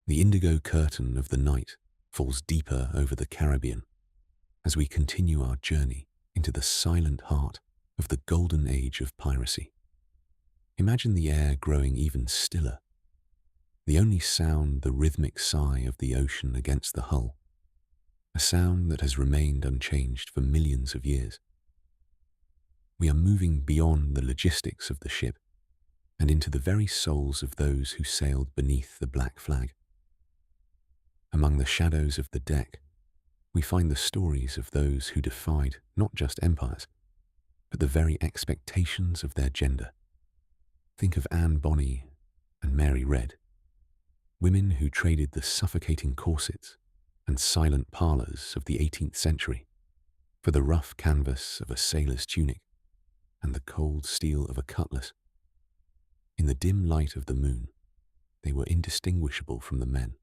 The indigo curtain of the night falls deeper over the Caribbean as we continue our journey into the silent heart of the golden age of piracy. Imagine the air growing even stiller, the only sound the rhythmic sigh of the ocean against the hull, a sound that has remained unchanged for millions of years. We are moving beyond the logistics of the ship and into the very souls of those who sailed beneath the black flag. Among the shadows of the deck, we find the stories of those who defied not just empires, but the very expectations of their gender. Think of Anne Bonny and Mary Red, women who traded the suffocating corsets and silent parlours of the 18th century for the rough canvas of a sailor's tunic and the cold steel of a cutlass. In the dim light of the moon, they were indistinguishable from the men,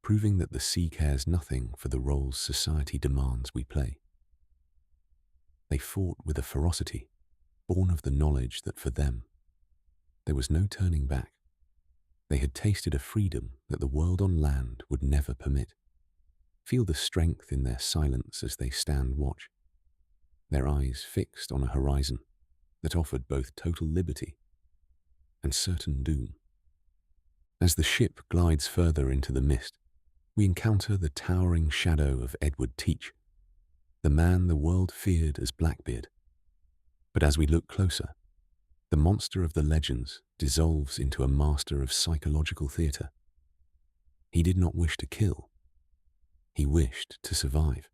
proving that the sea cares nothing for the roles society demands we play. They fought with a ferocity born of the knowledge that for them, there was no turning back. They had tasted a freedom that the world on land would never permit. Feel the strength in their silence as they stand watch, their eyes fixed on a horizon that offered both total liberty and certain doom. As the ship glides further into the mist, we encounter the towering shadow of Edward Teach, the man the world feared as Blackbeard. But as we look closer, the monster of the legends dissolves into a master of psychological theatre. He did not wish to kill. He wished to survive.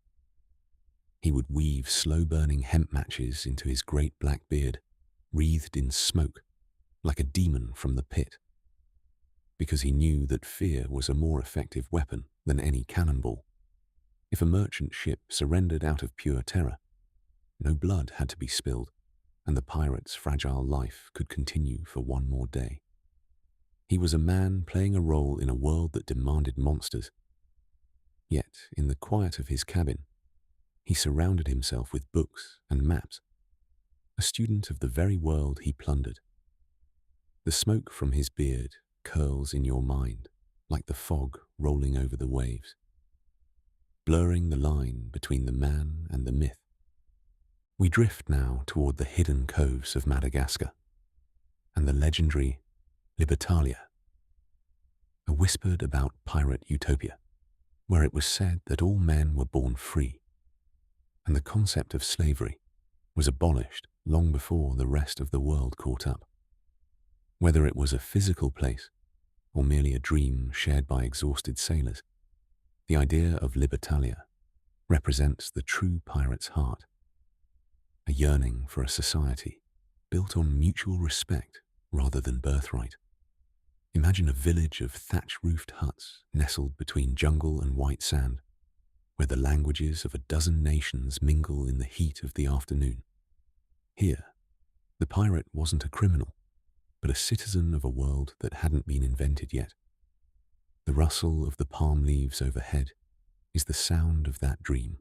He would weave slow-burning hemp matches into his great black beard, wreathed in smoke, like a demon from the pit. Because he knew that fear was a more effective weapon than any cannonball. If a merchant ship surrendered out of pure terror, no blood had to be spilled, and the pirate's fragile life could continue for one more day. He was a man playing a role in a world that demanded monsters. Yet, in the quiet of his cabin, he surrounded himself with books and maps, a student of the very world he plundered. The smoke from his beard curls in your mind like the fog rolling over the waves, blurring the line between the man and the myth. We drift now toward the hidden coves of Madagascar and the legendary Libertalia, a whispered about pirate utopia, where it was said that all men were born free, and the concept of slavery was abolished long before the rest of the world caught up. Whether it was a physical place or merely a dream shared by exhausted sailors, the idea of Libertalia represents the true pirate's heart, a yearning for a society built on mutual respect rather than birthright. Imagine a village of thatch-roofed huts nestled between jungle and white sand, where the languages of a dozen nations mingle in the heat of the afternoon. Here, the pirate wasn't a criminal, but a citizen of a world that hadn't been invented yet. The rustle of the palm leaves overhead is the sound of that dream,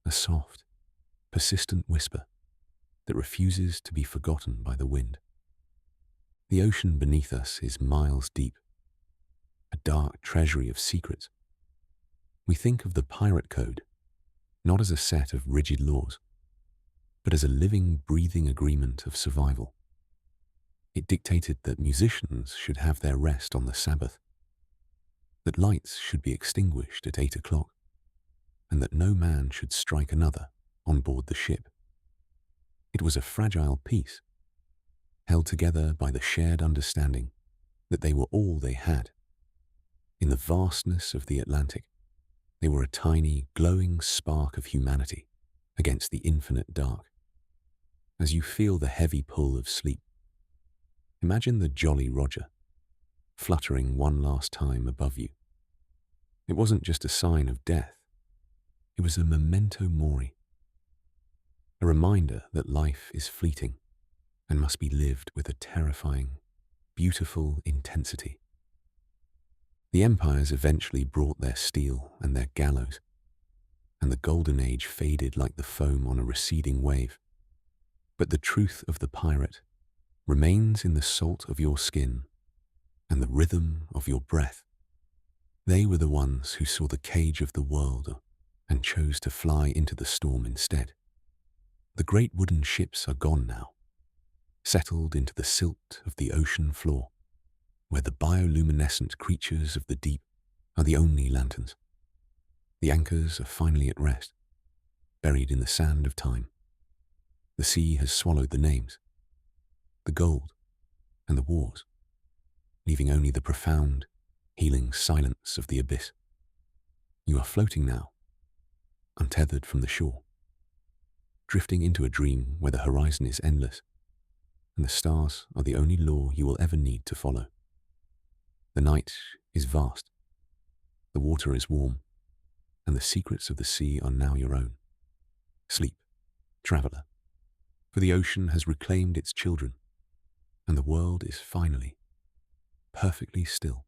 a soft, persistent whisper that refuses to be forgotten by the wind. The ocean beneath us is miles deep, a dark treasury of secrets. We think of the pirate code not as a set of rigid laws, but as a living, breathing agreement of survival. It dictated that musicians should have their rest on the Sabbath, that lights should be extinguished at 8 o'clock, and that no man should strike another on board the ship. It was a fragile peace, held together by the shared understanding that they were all they had. In the vastness of the Atlantic, they were a tiny, glowing spark of humanity against the infinite dark. As you feel the heavy pull of sleep, imagine the Jolly Roger, fluttering one last time above you. It wasn't just a sign of death, it was a memento mori, a reminder that life is fleeting and must be lived with a terrifying, beautiful intensity. The empires eventually brought their steel and their gallows, and the golden age faded like the foam on a receding wave. But the truth of the pirate remains in the salt of your skin and the rhythm of your breath. They were the ones who saw the cage of the world and chose to fly into the storm instead. The great wooden ships are gone now, settled into the silt of the ocean floor, where the bioluminescent creatures of the deep are the only lanterns. The anchors are finally at rest, buried in the sand of time. The sea has swallowed the names, the gold, and the wars, leaving only the profound, healing silence of the abyss. You are floating now, untethered from the shore, drifting into a dream where the horizon is endless, and the stars are the only law you will ever need to follow. The night is vast, the water is warm, and the secrets of the sea are now your own. Sleep, traveler, for the ocean has reclaimed its children, and the world is finally, perfectly still.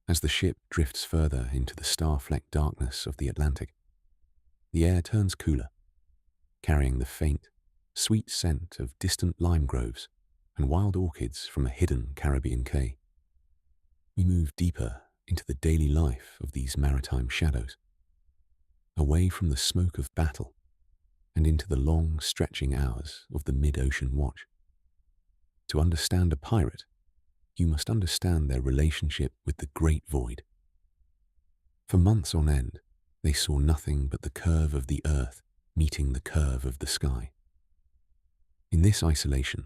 As the ship drifts further into the star-flecked darkness of the Atlantic, the air turns cooler, carrying the faint, sweet scent of distant lime groves and wild orchids from a hidden Caribbean cay. We move deeper into the daily life of these maritime shadows, away from the smoke of battle and into the long, stretching hours of the mid-ocean watch. To understand a pirate, you must understand their relationship with the great void. For months on end, they saw nothing but the curve of the earth meeting the curve of the sky. In this isolation,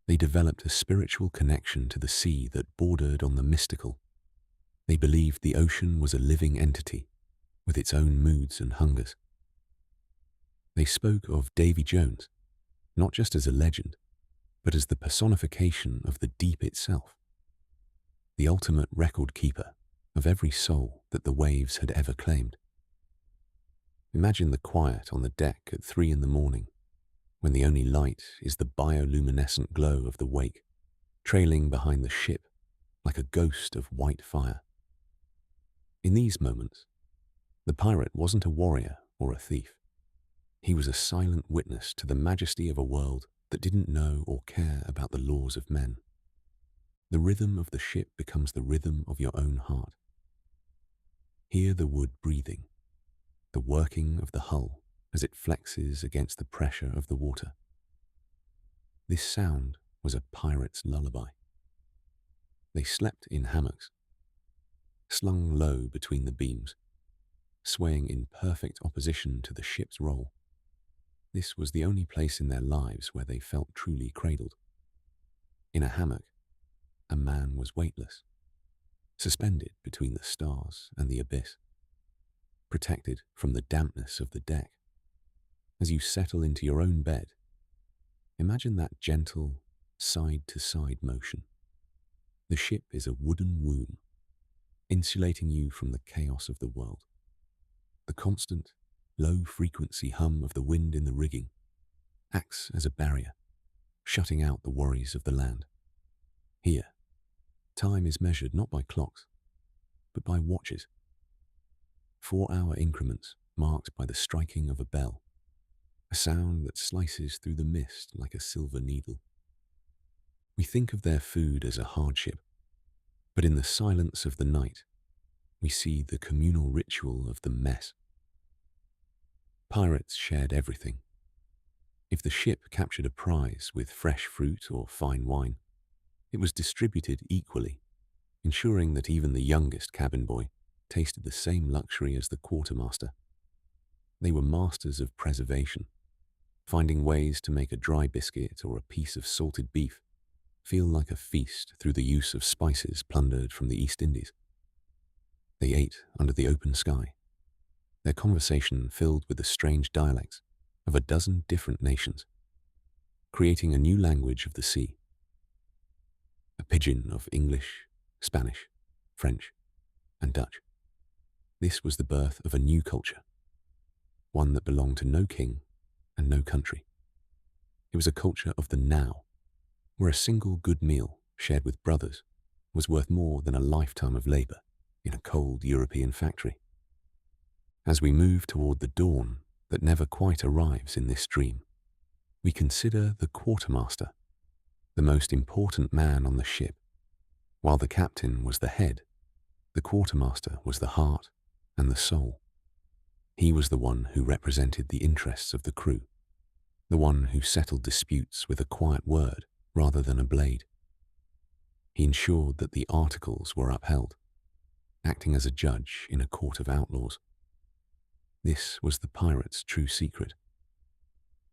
they developed a spiritual connection to the sea that bordered on the mystical. They believed the ocean was a living entity with its own moods and hungers. They spoke of Davy Jones, not just as a legend, but as the personification of the deep itself, the ultimate record keeper of every soul that the waves had ever claimed. Imagine the quiet on the deck at 3 a.m, when the only light is the bioluminescent glow of the wake, trailing behind the ship like a ghost of white fire. In these moments, the pirate wasn't a warrior or a thief. He was a silent witness to the majesty of a world that didn't know or care about the laws of men. The rhythm of the ship becomes the rhythm of your own heart. Hear the wood breathing, the working of the hull as it flexes against the pressure of the water. This sound was a pirate's lullaby. They slept in hammocks, slung low between the beams, swaying in perfect opposition to the ship's roll. This was the only place in their lives where they felt truly cradled. In a hammock, a man was weightless, suspended between the stars and the abyss, protected from the dampness of the deck. As you settle into your own bed, imagine that gentle, side-to-side motion. The ship is a wooden womb, insulating you from the chaos of the world. The constant, low-frequency hum of the wind in the rigging acts as a barrier, shutting out the worries of the land. Here, time is measured not by clocks, but by watches. 4-hour increments marked by the striking of a bell, a sound that slices through the mist like a silver needle. We think of their food as a hardship, but in the silence of the night, we see the communal ritual of the mess. Pirates shared everything. If the ship captured a prize with fresh fruit or fine wine, it was distributed equally, ensuring that even the youngest cabin boy tasted the same luxury as the quartermaster. They were masters of preservation, finding ways to make a dry biscuit or a piece of salted beef feel like a feast through the use of spices plundered from the East Indies. They ate under the open sky, their conversation filled with the strange dialects of a dozen different nations, creating a new language of the sea. A pidgin of English, Spanish, French, and Dutch. This was the birth of a new culture, one that belonged to no king and no country. It was a culture of the now, where a single good meal shared with brothers was worth more than a lifetime of labor in a cold European factory. As we move toward the dawn that never quite arrives in this dream, we consider the quartermaster, the most important man on the ship, while the captain was the head, The quartermaster was the heart and the soul. He was the one who represented the interests of the crew, the one who settled disputes with a quiet word rather than a blade. He ensured that the articles were upheld, acting as a judge in a court of outlaws. This was the pirates' true secret.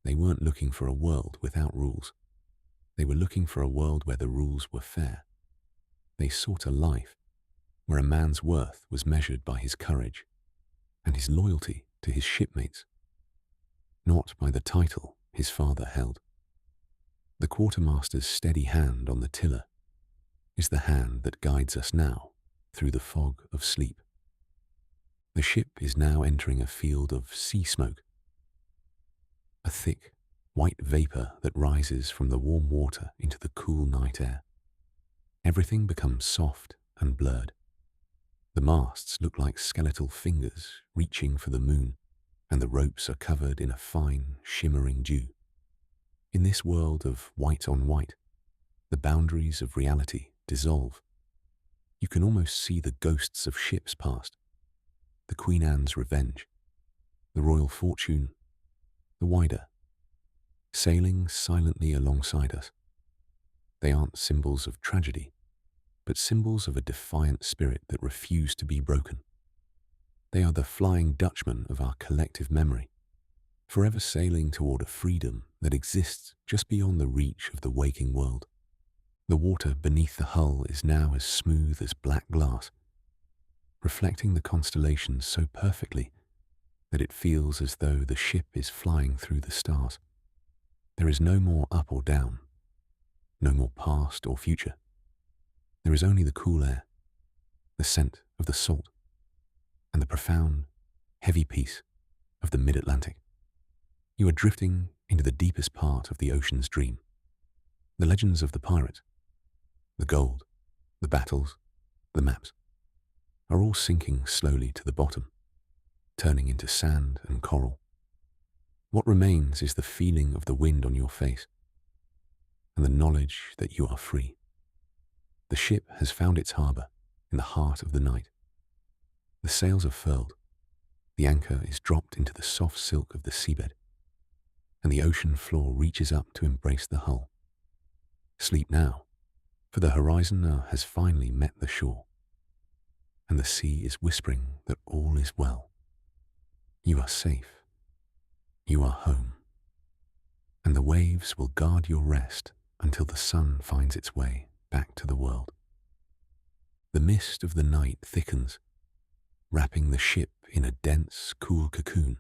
They weren't looking for a world without rules. They were looking for a world where the rules were fair. They sought a life where a man's worth was measured by his courage and his loyalty to his shipmates, not by the title his father held. The quartermaster's steady hand on the tiller is the hand that guides us now through the fog of sleep. The ship is now entering a field of sea smoke, a thick, white vapor that rises from the warm water into the cool night air. Everything becomes soft and blurred. The masts look like skeletal fingers reaching for the moon, and the ropes are covered in a fine, shimmering dew. In this world of white on white, the boundaries of reality dissolve. You can almost see the ghosts of ships past, the Queen Anne's Revenge, the Royal Fortune, the Wider, sailing silently alongside us. They aren't symbols of tragedy, but symbols of a defiant spirit that refused to be broken. They are the Flying Dutchman of our collective memory, forever sailing toward a freedom that exists just beyond the reach of the waking world. The water beneath the hull is now as smooth as black glass, reflecting the constellations so perfectly that it feels as though the ship is flying through the stars. There is no more up or down, no more past or future. There is only the cool air, the scent of the salt, and the profound, heavy peace of the mid-Atlantic. You are drifting into the deepest part of the ocean's dream. The legends of the pirate, the gold, the battles, the maps, are all sinking slowly to the bottom, turning into sand and coral. What remains is the feeling of the wind on your face, and the knowledge that you are free. The ship has found its harbour in the heart of the night. The sails are furled, the anchor is dropped into the soft silk of the seabed, and the ocean floor reaches up to embrace the hull. Sleep now, for the horizon now has finally met the shore, and the sea is whispering that all is well. You are safe. You are home. And the waves will guard your rest until the sun finds its way back to the world. The mist of the night thickens, wrapping the ship in a dense, cool cocoon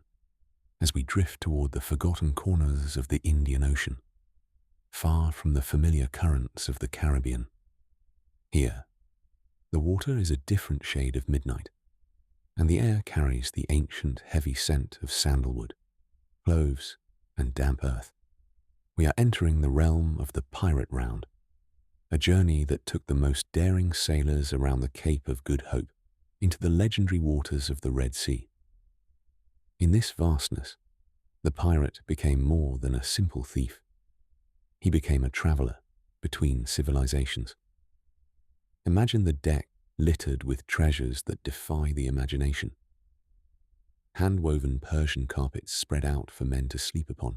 as we drift toward the forgotten corners of the Indian Ocean, far from the familiar currents of the Caribbean. Here, the water is a different shade of midnight, and the air carries the ancient, heavy scent of sandalwood, cloves, and damp earth. We are entering the realm of the pirate round, a journey that took the most daring sailors around the Cape of Good Hope into the legendary waters of the Red Sea. In this vastness, the pirate became more than a simple thief. He became a traveler between civilizations. Imagine the deck littered with treasures that defy the imagination. Hand-woven Persian carpets spread out for men to sleep upon,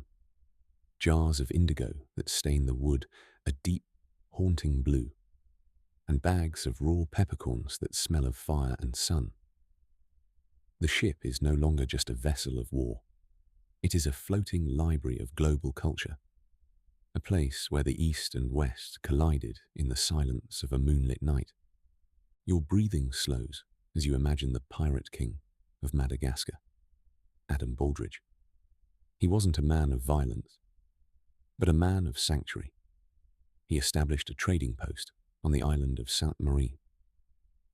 jars of indigo that stain the wood a deep, haunting blue, and bags of raw peppercorns that smell of fire and sun. The ship is no longer just a vessel of war. It is a floating library of global culture, a place where the East and West collided in the silence of a moonlit night. Your breathing slows as you imagine the pirate king of Madagascar, Adam Baldridge. He wasn't a man of violence, but a man of sanctuary. He established a trading post on the island of Sainte Marie,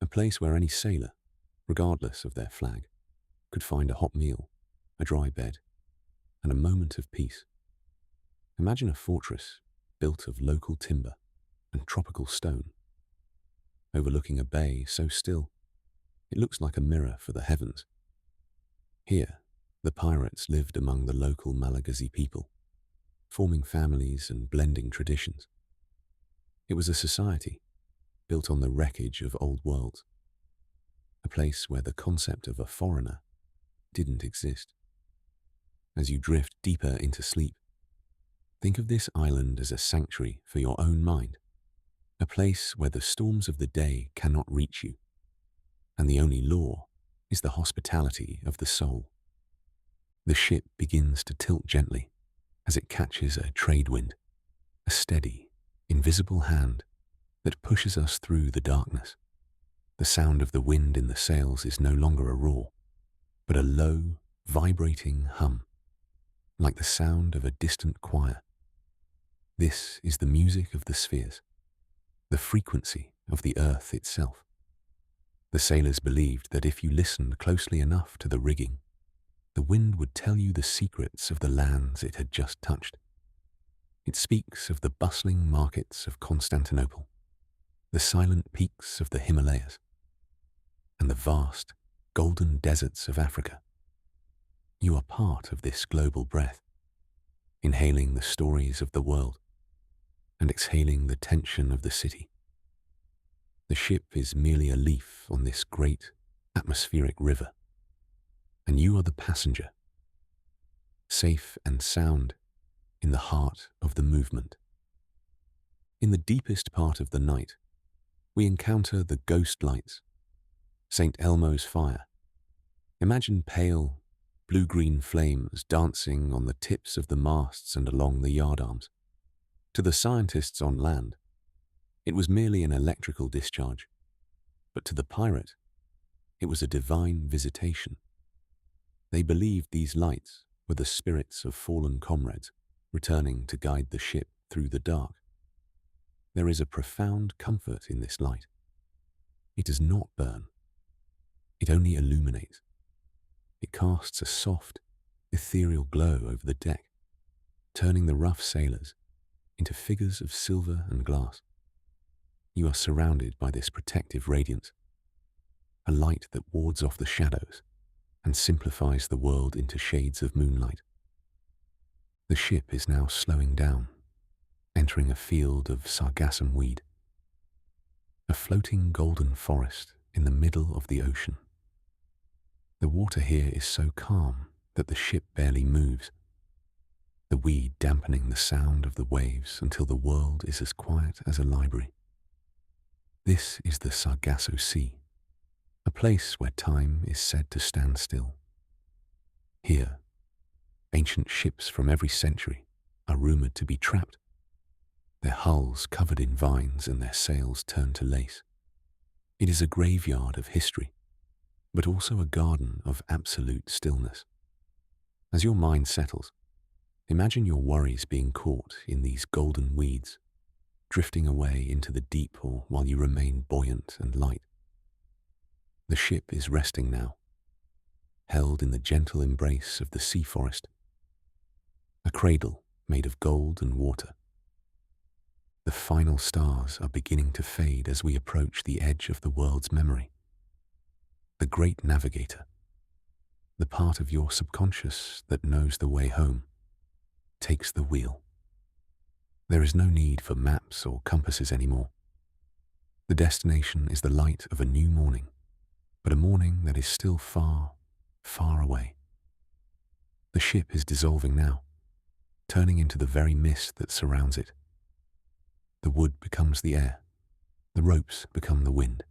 a place where any sailor, regardless of their flag, could find a hot meal, a dry bed, and a moment of peace. Imagine a fortress built of local timber and tropical stone, overlooking a bay so still it looks like a mirror for the heavens. Here, the pirates lived among the local Malagasy people, forming families and blending traditions. It was a society built on the wreckage of old worlds, a place where the concept of a foreigner didn't exist. As you drift deeper into sleep, think of this island as a sanctuary for your own mind, a place where the storms of the day cannot reach you, and the only law is the hospitality of the soul. The ship begins to tilt gently as it catches a trade wind, a steady, invisible hand that pushes us through the darkness. The sound of the wind in the sails is no longer a roar, but a low, vibrating hum, like the sound of a distant choir. This is the music of the spheres, the frequency of the earth itself. The sailors believed that if you listened closely enough to the rigging, the wind would tell you the secrets of the lands it had just touched. It speaks of the bustling markets of Constantinople, the silent peaks of the Himalayas, and the vast, golden deserts of Africa. You are part of this global breath, inhaling the stories of the world and exhaling the tension of the city. The ship is merely a leaf on this great atmospheric river, and you are the passenger, safe and sound in the heart of the movement. In the deepest part of the night, we encounter the ghost lights, St. Elmo's fire. Imagine pale, blue-green flames dancing on the tips of the masts and along the yardarms. To the scientists on land, it was merely an electrical discharge, but to the pirate, it was a divine visitation. They believed these lights were the spirits of fallen comrades returning to guide the ship through the dark. There is a profound comfort in this light. It does not burn. It only illuminates. It casts a soft, ethereal glow over the deck, turning the rough sailors into figures of silver and glass. You are surrounded by this protective radiance, a light that wards off the shadows and simplifies the world into shades of moonlight. The ship is now slowing down, entering a field of sargassum weed, a floating golden forest in the middle of the ocean. The water here is so calm that the ship barely moves, the weed dampening the sound of the waves until the world is as quiet as a library. This is the Sargasso Sea, a place where time is said to stand still. Here, ancient ships from every century are rumored to be trapped, their hulls covered in vines and their sails turned to lace. It is a graveyard of history, but also a garden of absolute stillness. As your mind settles, imagine your worries being caught in these golden weeds, drifting away into the deep or while you remain buoyant and light. The ship is resting now, held in the gentle embrace of the sea forest, a cradle made of gold and water. The final stars are beginning to fade as we approach the edge of the world's memory. The great navigator, the part of your subconscious that knows the way home, takes the wheel. There is no need for maps or compasses anymore. The destination is the light of a new morning, but a morning that is still far, far away. The ship is dissolving now, turning into the very mist that surrounds it. The wood becomes the air, the ropes become the wind,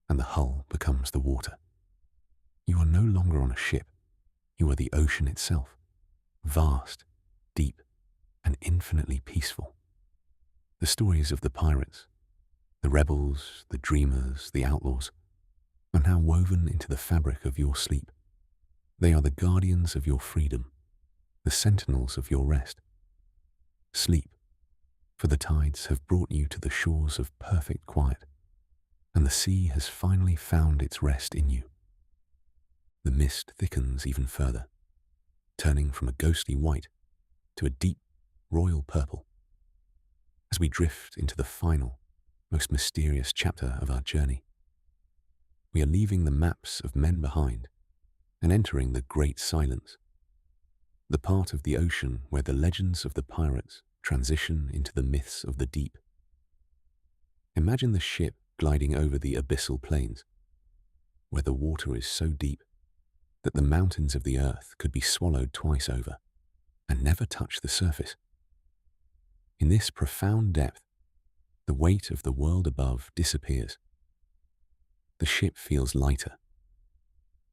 and the hull becomes the water. You are no longer on a ship. You are the ocean itself, vast, deep, and infinitely peaceful. The stories of the pirates, the rebels, the dreamers, the outlaws, are now woven into the fabric of your sleep. They are the guardians of your freedom, the sentinels of your rest. Sleep, for the tides have brought you to the shores of perfect quiet, and the sea has finally found its rest in you. The mist thickens even further, turning from a ghostly white to a deep royal purple. As we drift into the final, most mysterious chapter of our journey, we are leaving the maps of men behind and entering the great silence, the part of the ocean where the legends of the pirates transition into the myths of the deep. Imagine the ship gliding over the abyssal plains, where the water is so deep that the mountains of the earth could be swallowed twice over and never touch the surface. In this profound depth, the weight of the world above disappears. The ship feels lighter,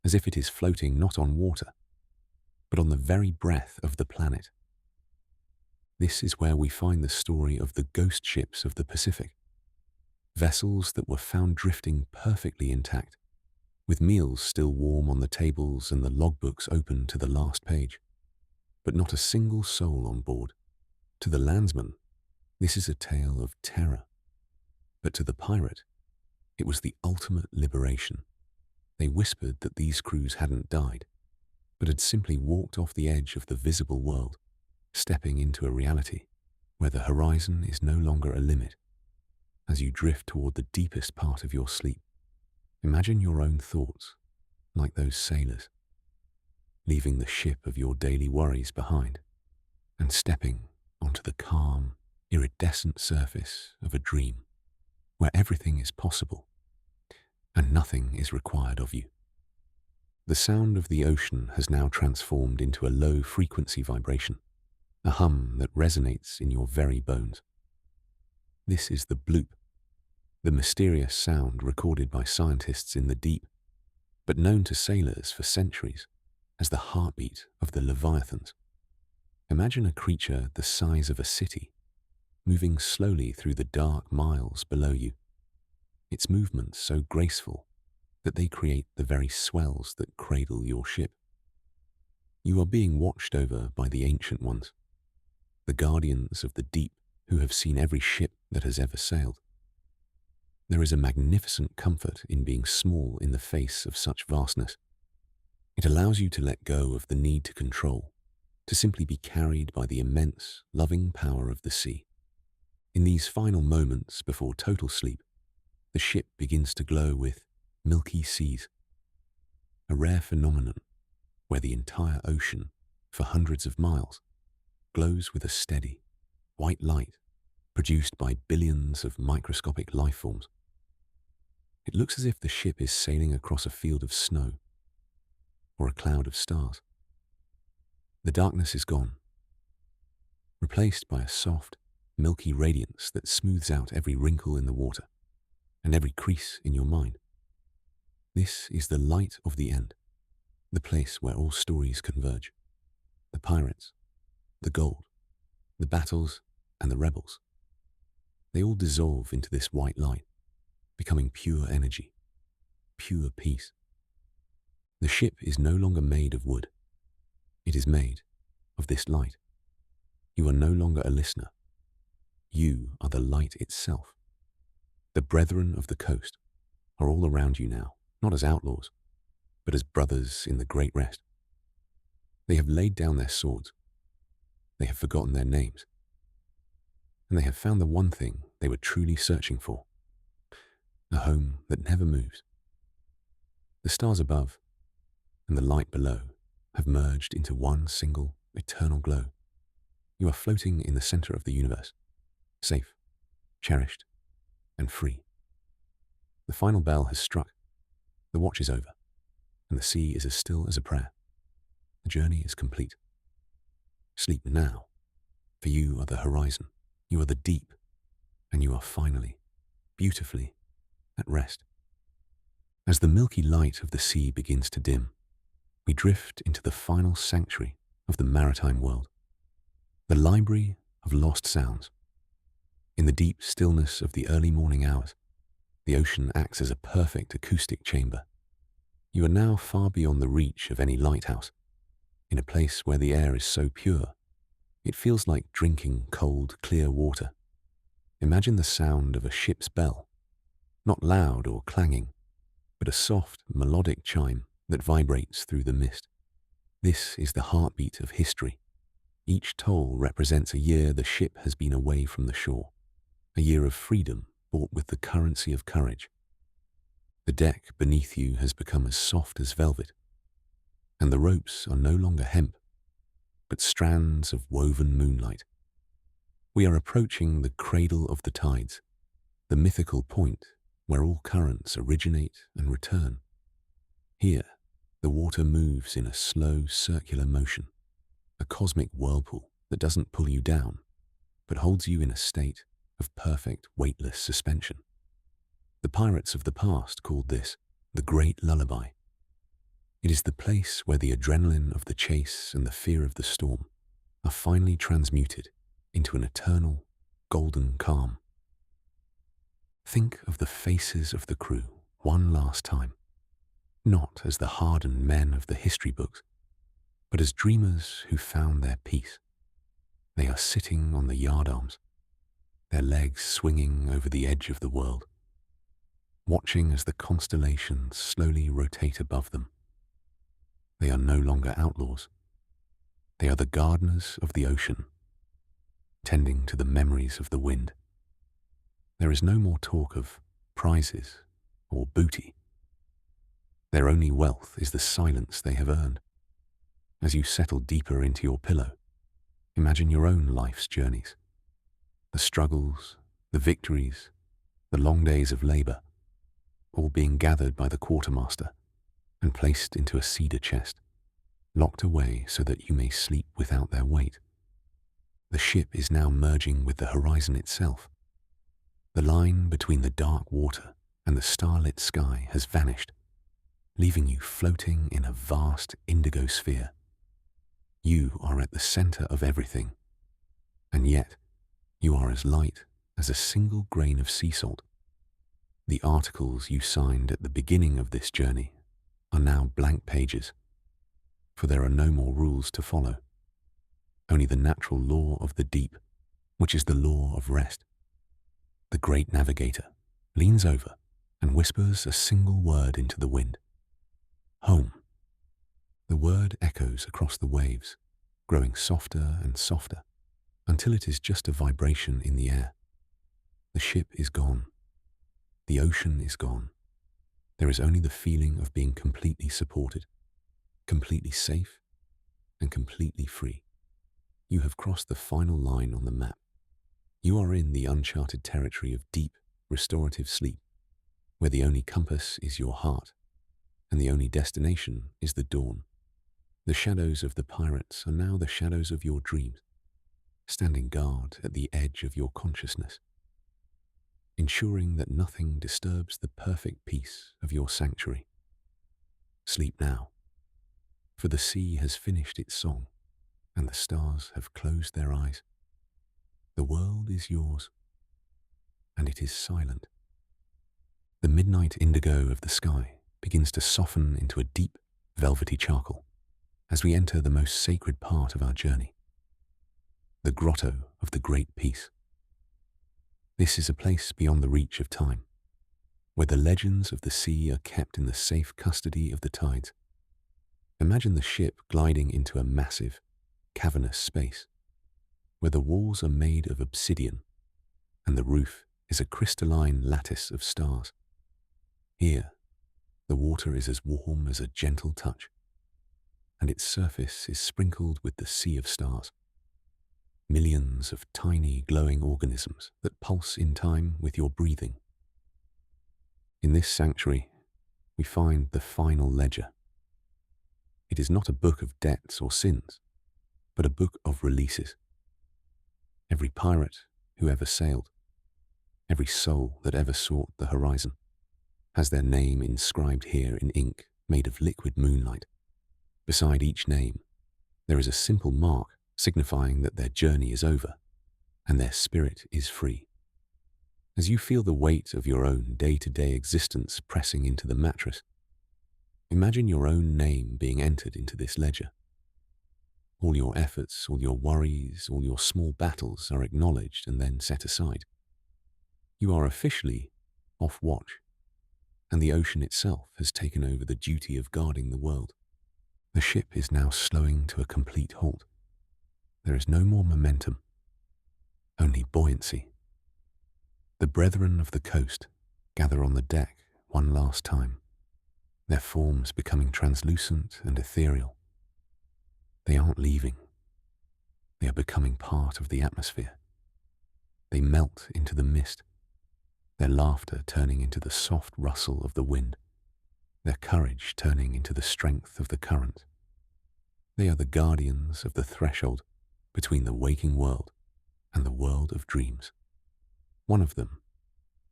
as if it is floating not on water, but on the very breath of the planet. This is where we find the story of the ghost ships of the Pacific, vessels that were found drifting perfectly intact, with meals still warm on the tables and the logbooks open to the last page, but not a single soul on board. To the landsman, this is a tale of terror, but to the pirate, it was the ultimate liberation. They whispered that these crews hadn't died, but had simply walked off the edge of the visible world, stepping into a reality where the horizon is no longer a limit. As you drift toward the deepest part of your sleep, imagine your own thoughts, like those sailors, leaving the ship of your daily worries behind and stepping onto the calm, iridescent surface of a dream where everything is possible and nothing is required of you. The sound of the ocean has now transformed into a low-frequency vibration, a hum that resonates in your very bones. This is the bloop, the mysterious sound recorded by scientists in the deep, but known to sailors for centuries as the heartbeat of the leviathans. Imagine a creature the size of a city, moving slowly through the dark miles below you, its movements so graceful that they create the very swells that cradle your ship. You are being watched over by the ancient ones, the guardians of the deep who have seen every ship that has ever sailed. There is a magnificent comfort in being small in the face of such vastness. It allows you to let go of the need to control, to simply be carried by the immense, loving power of the sea. In these final moments before total sleep, the ship begins to glow with milky seas, a rare phenomenon where the entire ocean, for hundreds of miles, glows with a steady, white light produced by billions of microscopic life forms. It looks as if the ship is sailing across a field of snow or a cloud of stars. The darkness is gone, replaced by a soft, milky radiance that smooths out every wrinkle in the water and every crease in your mind. This is the light of the end, the place where all stories converge. The pirates, the gold, the battles, and the rebels. They all dissolve into this white light, becoming pure energy, pure peace. The ship is no longer made of wood. It is made of this light. You are no longer a listener. You are the light itself. The brethren of the coast are all around you now, not as outlaws, but as brothers in the great rest. They have laid down their swords. They have forgotten their names. And they have found the one thing they were truly searching for, a home that never moves. The stars above and the light below have merged into one single, eternal glow. You are floating in the center of the universe, safe, cherished, and free. The final bell has struck. The watch is over, and the sea is as still as a prayer. The journey is complete. Sleep now, for you are the horizon, you are the deep, and you are finally, beautifully, at rest. As the milky light of the sea begins to dim, we drift into the final sanctuary of the maritime world, the library of lost sounds. In the deep stillness of the early morning hours, the ocean acts as a perfect acoustic chamber. You are now far beyond the reach of any lighthouse, in a place where the air is so pure, it feels like drinking cold, clear water. Imagine the sound of a ship's bell, not loud or clanging, but a soft, melodic chime that vibrates through the mist. This is the heartbeat of history. Each toll represents a year the ship has been away from the shore, a year of freedom bought with the currency of courage. The deck beneath you has become as soft as velvet, and the ropes are no longer hemp, but strands of woven moonlight. We are approaching the cradle of the tides, the mythical point where all currents originate and return. Here, the water moves in a slow circular motion, a cosmic whirlpool that doesn't pull you down, but holds you in a state of perfect weightless suspension. The pirates of the past called this the Great Lullaby. It is the place where the adrenaline of the chase and the fear of the storm are finally transmuted into an eternal, golden calm. Think of the faces of the crew one last time, not as the hardened men of the history books, but as dreamers who found their peace. They are sitting on the yardarms, their legs swinging over the edge of the world, watching as the constellations slowly rotate above them. They are no longer outlaws. They are the gardeners of the ocean, tending to the memories of the wind. There is no more talk of prizes or booty. Their only wealth is the silence they have earned. As you settle deeper into your pillow, imagine your own life's journeys, the struggles, the victories, the long days of labor, all being gathered by the quartermaster and placed into a cedar chest, locked away so that you may sleep without their weight. The ship is now merging with the horizon itself. The line between the dark water and the starlit sky has vanished, leaving you floating in a vast indigo sphere. You are at the center of everything, and yet you are as light as a single grain of sea salt. The articles you signed at the beginning of this journey are now blank pages, for there are no more rules to follow, only the natural law of the deep, which is the law of rest. The great navigator leans over and whispers a single word into the wind. Home. The word echoes across the waves, growing softer and softer, until it is just a vibration in the air. The ship is gone. The ocean is gone. There is only the feeling of being completely supported, completely safe, and completely free. You have crossed the final line on the map. You are in the uncharted territory of deep, restorative sleep, where the only compass is your heart, and the only destination is the dawn. The shadows of the pirates are now the shadows of your dreams, standing guard at the edge of your consciousness, ensuring that nothing disturbs the perfect peace of your sanctuary. Sleep now, for the sea has finished its song, and the stars have closed their eyes. The world is yours, and it is silent. The midnight indigo of the sky begins to soften into a deep, velvety charcoal as we enter the most sacred part of our journey, the grotto of the Great Peace. This is a place beyond the reach of time, where the legends of the sea are kept in the safe custody of the tides. Imagine the ship gliding into a massive, cavernous space, where the walls are made of obsidian and the roof is a crystalline lattice of stars. Here, the water is as warm as a gentle touch, and its surface is sprinkled with the sea of stars, millions of tiny glowing organisms that pulse in time with your breathing. In this sanctuary, we find the final ledger. It is not a book of debts or sins, but a book of releases. Every pirate who ever sailed, every soul that ever sought the horizon, has their name inscribed here in ink made of liquid moonlight. Beside each name, there is a simple mark signifying that their journey is over and their spirit is free. As you feel the weight of your own day-to-day existence pressing into the mattress, imagine your own name being entered into this ledger. All your efforts, all your worries, all your small battles are acknowledged and then set aside. You are officially off watch, and the ocean itself has taken over the duty of guarding the world. The ship is now slowing to a complete halt. There is no more momentum, only buoyancy. The brethren of the coast gather on the deck one last time, their forms becoming translucent and ethereal. They aren't leaving. They are becoming part of the atmosphere. They melt into the mist, their laughter turning into the soft rustle of the wind. their courage turning into the strength of the current. They are the guardians of the threshold between the waking world and the world of dreams. One of them,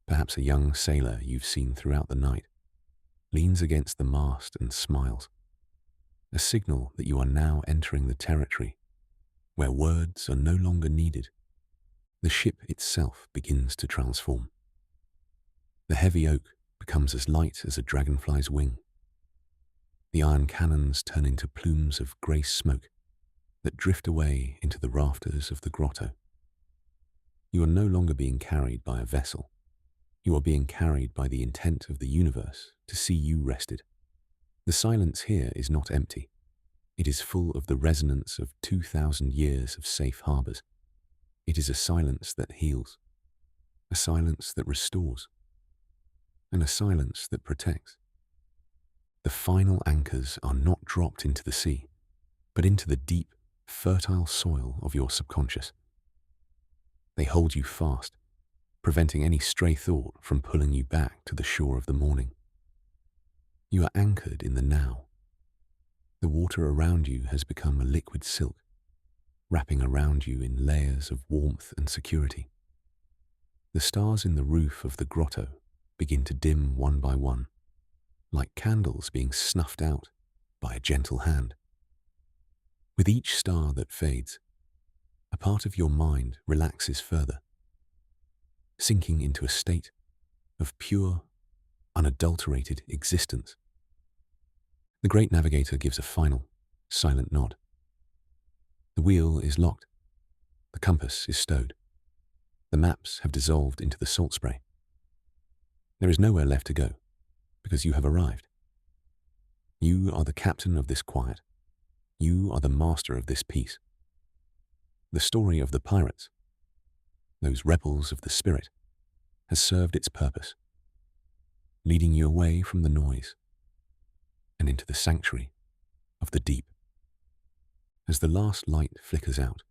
perhaps a young sailor you've seen throughout the night, leans against the mast and smiles, a signal that you are now entering the territory where words are no longer needed. The ship itself begins to transform. The heavy oak becomes as light as a dragonfly's wing. The iron cannons turn into plumes of grey smoke that drift away into the rafters of the grotto. You are no longer being carried by a vessel. You are being carried by the intent of the universe to see you rested. The silence here is not empty. It is full of the resonance of 2,000 years of safe harbours. It is a silence that heals, a silence that restores, and a silence that protects. The final anchors are not dropped into the sea, but into the deep, fertile soil of your subconscious. They hold you fast, preventing any stray thought from pulling you back to the shore of the morning. You are anchored in the now. The water around you has become a liquid silk, wrapping around you in layers of warmth and security. The stars in the roof of the grotto begin to dim one by one, like candles being snuffed out by a gentle hand. With each star that fades, a part of your mind relaxes further, sinking into a state of pure, unadulterated existence. The great navigator gives a final, silent nod. The wheel is locked. The compass is stowed. The maps have dissolved into the salt spray. There is nowhere left to go, because you have arrived. You are the captain of this quiet. You are the master of this peace. The story of the pirates, those rebels of the spirit, has served its purpose, leading you away from the noise and into the sanctuary of the deep. As the last light flickers out,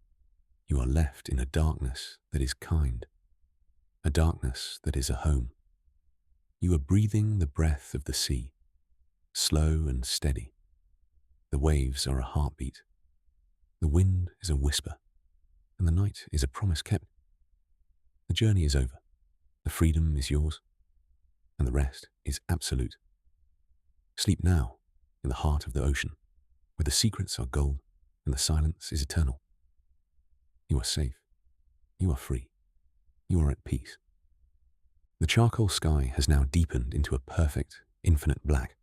you are left in a darkness that is kind, a darkness that is a home. You are breathing the breath of the sea, slow and steady. The waves are a heartbeat. The wind is a whisper, and the night is a promise kept. The journey is over. The freedom is yours, and the rest is absolute. Sleep now in the heart of the ocean, where the secrets are gold and the silence is eternal. You are safe. You are free. You are at peace. The charcoal sky has now deepened into a perfect, infinite black,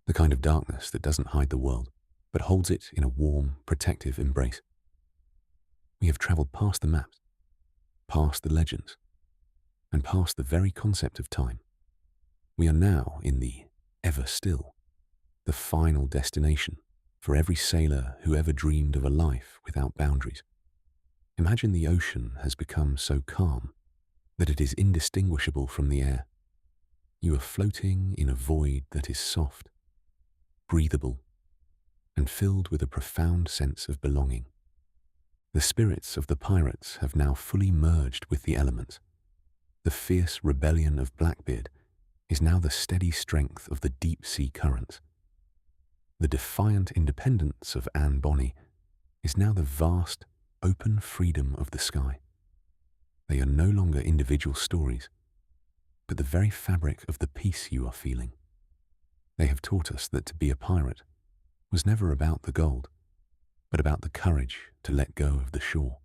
the kind of darkness that doesn't hide the world, but holds it in a warm, protective embrace. We have travelled past the maps, past the legends, and past the very concept of time. We are now in the ever still, the final destination for every sailor who ever dreamed of a life without boundaries. Imagine the ocean has become so calm that it is indistinguishable from the air. You are floating in a void that is soft, breathable, and filled with a profound sense of belonging. The spirits of the pirates have now fully merged with the elements. The fierce rebellion of Blackbeard is now the steady strength of the deep-sea currents. The defiant independence of Anne Bonny is now the vast, open freedom of the sky. They are no longer individual stories, but the very fabric of the peace you are feeling. They have taught us that to be a pirate was never about the gold, but about the courage to let go of the shore.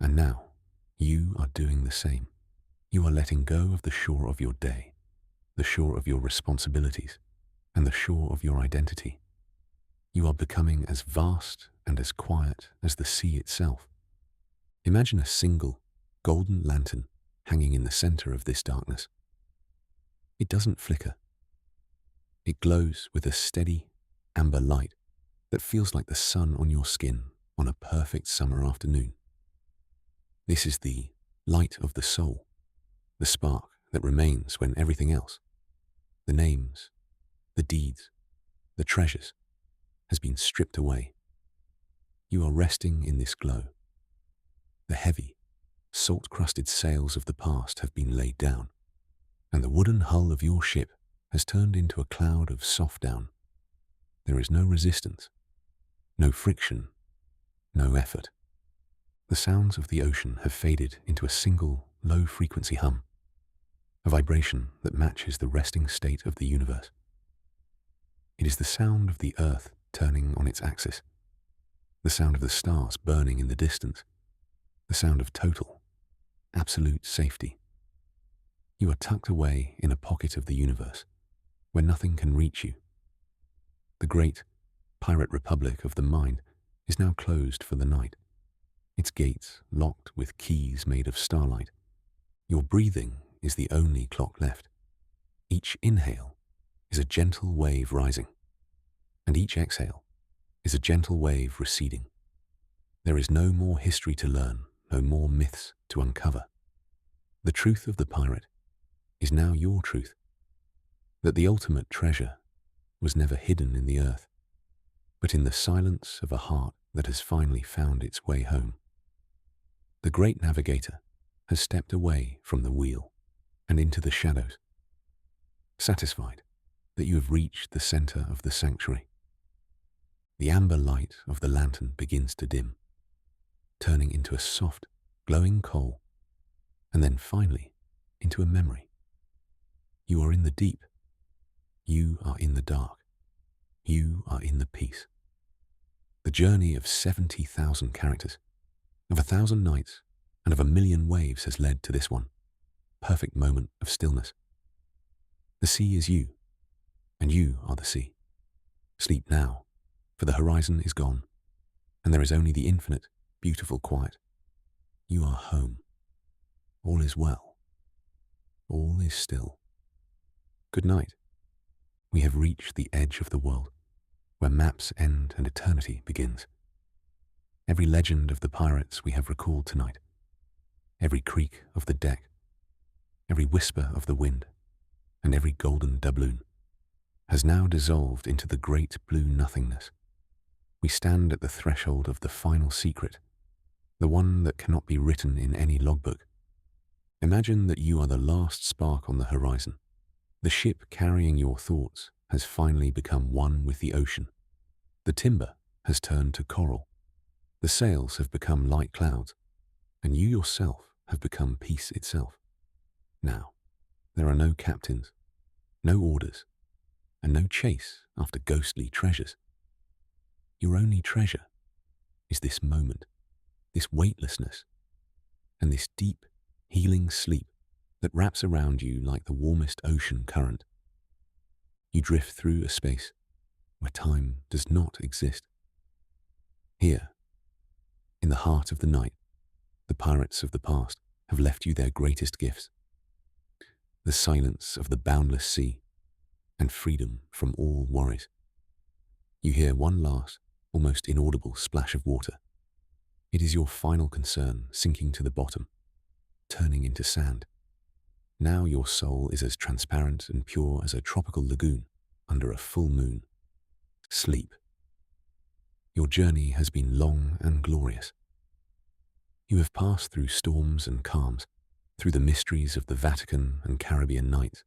And now, you are doing the same. You are letting go of the shore of your day, the shore of your responsibilities, and the shore of your identity. You are becoming as vast and as quiet as the sea itself. Imagine a single, golden lantern hanging in the center of this darkness. It doesn't flicker. It glows with a steady, amber light that feels like the sun on your skin on a perfect summer afternoon. This is the light of the soul, the spark that remains when everything else, the names, the deeds, the treasures, has been stripped away. You are resting in this glow. The heavy, salt-crusted sails of the past have been laid down, and the wooden hull of your ship has turned into a cloud of soft down. There is no resistance, no friction, no effort. The sounds of the ocean have faded into a single, low-frequency hum, a vibration that matches the resting state of the universe. It is the sound of the earth turning on its axis, the sound of the stars burning in the distance, the sound of total, absolute safety. You are tucked away in a pocket of the universe where nothing can reach you. The great pirate republic of the mind is now closed for the night, its gates locked with keys made of starlight. Your breathing is the only clock left. Each inhale is a gentle wave rising, and each exhale is a gentle wave receding. There is no more history to learn, no more myths to uncover. The truth of the pirate is now your truth, that the ultimate treasure was never hidden in the earth, but in the silence of a heart that has finally found its way home. The great navigator has stepped away from the wheel and into the shadows, satisfied that you have reached the center of the sanctuary. The amber light of the lantern begins to dim, turning into a soft, glowing coal, and then finally into a memory. You are in the deep. You are in the dark. You are in the peace. The journey of 70,000 characters, of 1,000 nights, and of 1,000,000 waves has led to this one perfect moment of stillness. The sea is you, and you are the sea. Sleep now, for the horizon is gone, and there is only the infinite, beautiful quiet. You are home. All is well. All is still. Good night. We have reached the edge of the world, where maps end and eternity begins. Every legend of the pirates we have recalled tonight, every creak of the deck, every whisper of the wind, and every golden doubloon has now dissolved into the great blue nothingness. We stand at the threshold of the final secret, the one that cannot be written in any logbook. Imagine that you are the last spark on the horizon. The ship carrying your thoughts has finally become one with the ocean. The timber has turned to coral. The sails have become light clouds, and you yourself have become peace itself. Now, there are no captains, no orders, and no chase after ghostly treasures. Your only treasure is this moment, this weightlessness, and this deep, healing sleep that wraps around you like the warmest ocean current. You drift through a space where time does not exist. Here, in the heart of the night, the pirates of the past have left you their greatest gifts: the silence of the boundless sea and freedom from all worries. You hear one last, almost inaudible splash of water. It is your final concern sinking to the bottom, turning into sand. Now your soul is as transparent and pure as a tropical lagoon under a full moon. Sleep. Your journey has been long and glorious. You have passed through storms and calms, through the mysteries of the Vatican and Caribbean nights.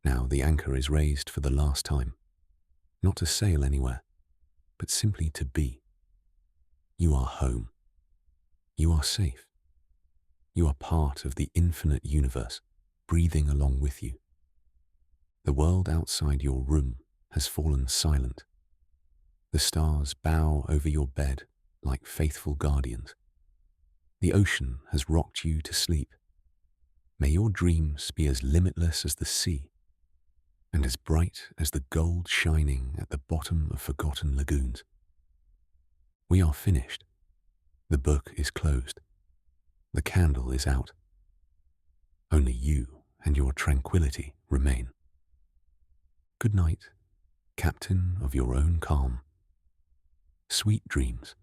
Now the anchor is raised for the last time, not to sail anywhere, but simply to be. You are home. You are safe. You are part of the infinite universe, breathing along with you. The world outside your room has fallen silent. The stars bow over your bed like faithful guardians. The ocean has rocked you to sleep. May your dreams be as limitless as the sea, and as bright as the gold shining at the bottom of forgotten lagoons. We are finished. The book is closed. The candle is out. Only you and your tranquility remain. Good night, captain of your own calm. Sweet dreams.